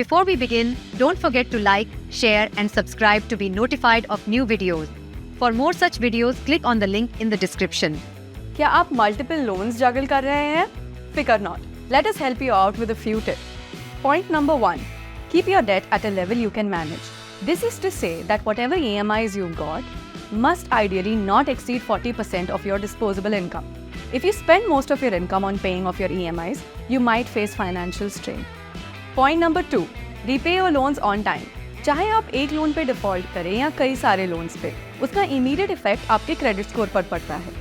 Before we begin, don't forget to like, share and subscribe to be notified of new videos. For more such videos, click on the link in the description. क्या आप multiple loans जगल कर रहे हैं? फिकर not. Let us help you out with a few tips. Point number 1. Keep your debt at a level you can manage. This is to say that whatever EMIs you've got must ideally not exceed 40% of your disposable income. If you spend most of your income on paying off your EMIs, you might face financial strain. Point number 2. Repay your loans on time. चाहे आप एक loan पे default करें या कई सारे loans पे, उसका इमीडिएट इफेक्ट आपके क्रेडिट स्कोर पर पड़ता है.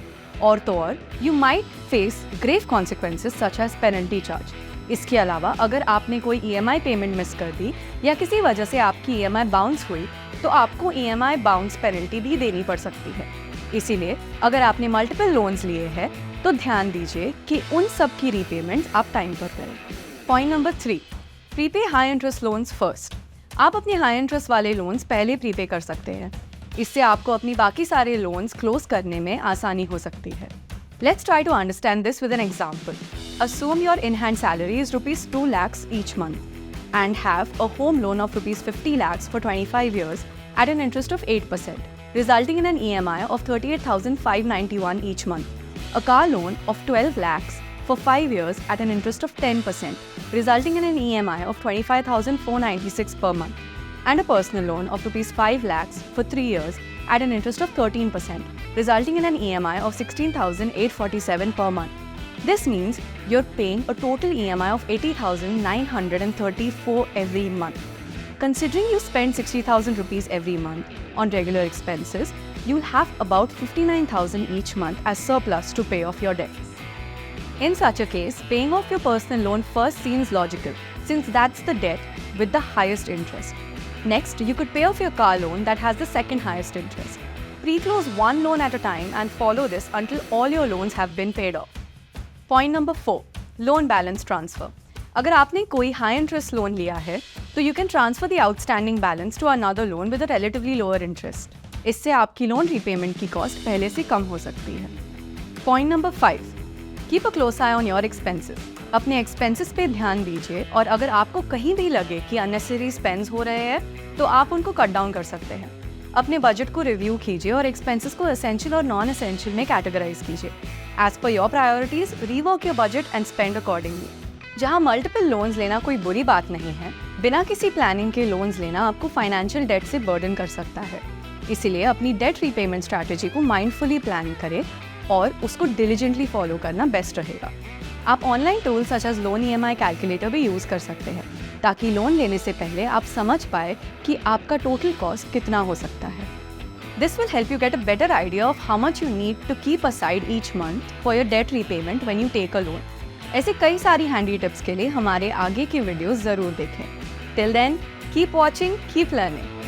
और तो और, you might face grave consequences such as penalty charge. इसके अलावा अगर आपने कोई EMI पेमेंट मिस कर दी या किसी वजह से आपकी EMI बाउंस हुई, तो आपको EMI बाउंस पेनल्टी भी देनी पड़ सकती है. इसीलिए अगर आपने मल्टीपल लोन्स लिए हैं, तो ध्यान दीजिए कि उन सब की रीपेमेंट्स आप टाइम पर करें. Point number 3. Prepay high interest loans first. आप अपने हाई इंटरेस्ट वाले लोन्स पहले प्रीपे कर सकते हैं. इससे आपको अपनी बाकी सारे लोन्स क्लोज करने में आसानी हो सकती है. Let's try to understand this with an example. Assume your in-hand salary is rupees 2 lakhs each month and have a home loan of rupees 50 lakhs for 25 years at an interest of 8%, resulting in an EMI of 38,591 each month. A car loan of 12 lakhs for 5 years at an interest of 10%, resulting in an EMI of 25,496 per month. And a personal loan of rupees 5 lakhs for 3 years at an interest of 13%, resulting in an EMI of 16,847 per month. This means you're paying a total EMI of 80,934 every month. Considering you spend 60,000 rupees every month on regular expenses, you'll have about 59,000 each month as surplus to pay off your debts. In such a case, paying off your personal loan first seems logical, since that's the debt with the highest interest. Next, you could pay off your car loan that has the second highest interest. Pre-close one loan at a time and follow this until all your loans have been paid off. Point number 4. Loan balance transfer. अगर आपने कोई high interest loan लिया है, तो you can transfer the outstanding balance to another loan with a relatively lower interest. इससे आपकी loan repayment की cost पहले से कम हो सकती है. Point number 5. Keep a close eye on your expenses. अपने एक्सपेंसेस पे ध्यान दीजिए और अगर आपको कहीं भी लगे कि अननेसेसरी स्पेंड्स हो रहे हैं, तो आप उनको कट डाउन कर सकते हैं. अपने बजट को रिव्यू कीजिए और एक्सपेंसेस को एसेंशियल और नॉन एसेंशियल में कैटेगराइज कीजिए. As per your priorities, rework your budget and spend accordingly. जहाँ मल्टीपल लोन्स लेना कोई बुरी बात नहीं है, बिना किसी प्लानिंग के लोन्स लेना आपको फाइनेंशियल डेट से बर्डन कर सकता है. इसीलिए अपनी डेट रीपेमेंट स्ट्रैटेजी को माइंडफुली प्लान करें और उसको डिलिजेंटली फॉलो करना बेस्ट रहेगा. आप online tools such as loan EMI calculator भी यूज़ कर सकते हैं, ताकि लोन लेने से पहले आप समझ पाए कि आपका टोटल कॉस्ट कितना हो सकता है. This will help you get a better idea of how much you need to keep aside each month for your debt repayment when you take a loan. ऐसे कई सारी हैंडी टिप्स के लिए हमारे आगे के वीडियोस ज़रूर देखें. Till then, keep watching, keep learning.